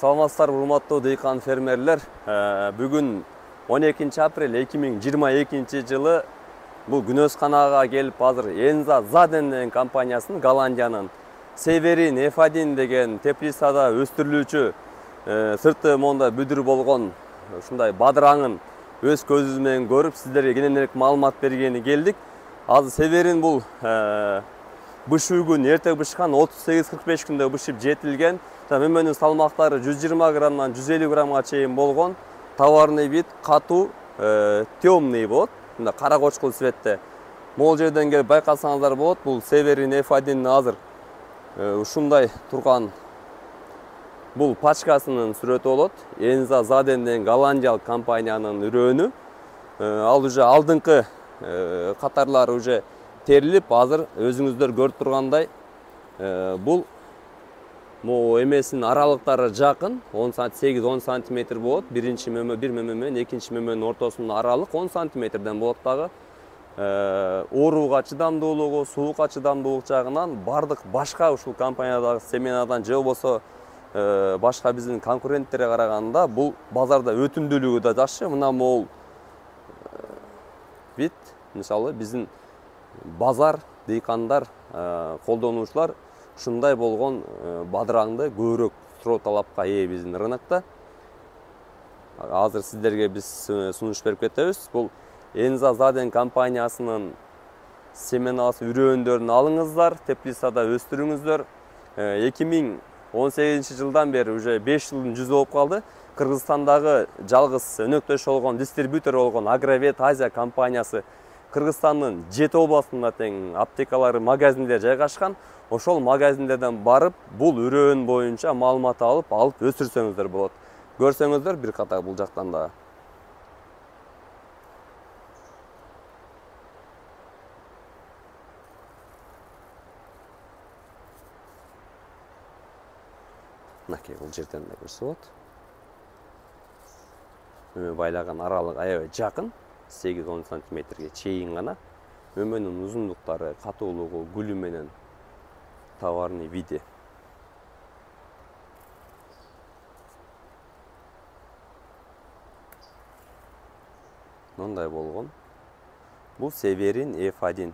Саламатсыздар, урматтуу дыйкан фермерлер. Бүгүн 12 апрель 2022 жылы бул күнөсканага келип азыр Enza Zaden компаниясынын Голландиянын Severin F1 деген теплицада өстүрүлүүчү сырты монда бүдүр болгон ушундай бадыраңын өз көзүбүз менен көрүп сиздерге кененирээк маалымат бергени келдик. Азыр Severin бул бышуу күн эрте бышкан 38-45 күндө бышып жетилген. Мөмөнүн салмактары 120 граммдан 150 граммга чейин болгон. Товарный вид катуу, темный болот. Мында кара кочкул цветте. Могул жерден келип байкасаңыздар болот. Бул Severin F1 азыр ушундай турган бул пачкасынын сүрөтү болот. Enza Zaden деген голландиялык компаниянын үрөөнү. Ал уже алдыңкы катарлары уже терилип, азыр өзүңүздөр көрүп тургандай бул эмесинин аралыктары жакын, 8-10 сантиметр болот. Биринчи мөмө, бир мөмө менен экинчи мөмөнүн ортосунда аралык 10 сантиметрден болот дагы. Ооруга чыдамдуулугу, суукка чыдамдуулук жагынан бардык башка ушул компаниядагы семенадан же болбосо башка биздин конкуренттерге караганда бул базарда өтүмдүүлүгү да жакшы. Мына могул вид, мисалы биздин базар, дыйкандар, колдонуучулар ушундай болгон бадыраңды көбүрөөк суроо талапка ээ биздин рынокто. Азыр сиздерге биз сунуш берип кетебиз. Бул Enza Zaden компаниясынын семенасы үрөөндөрүн алыңыздар, теплицада өстүрүңүздөр. 2018 жылдан бери уже 5 жылдын жүзү болуп калды. Кыргызстандагы жалгыз өнөктөш болгон дистрибьютор болгон Агровет Азия компаниясы Кыргызстандын 7 областында тең аптекалары, магазиндер жайгашкан. Ошол магазиндерден барып, бул үрөөн боюнча маалымат алып өстүрсөңүздөр болот. Көрсөңүздөр бир ката бул жактан да. Мынакей бул жерден да көрсө болот. Мөмө байлаган аралык аябай жакын, 8-10 сантиметрге чейин гана. Мөмөнүн узундуктары, катуулугу, гүлү менен товарный види. Мындай болгон. Бул Severin F1.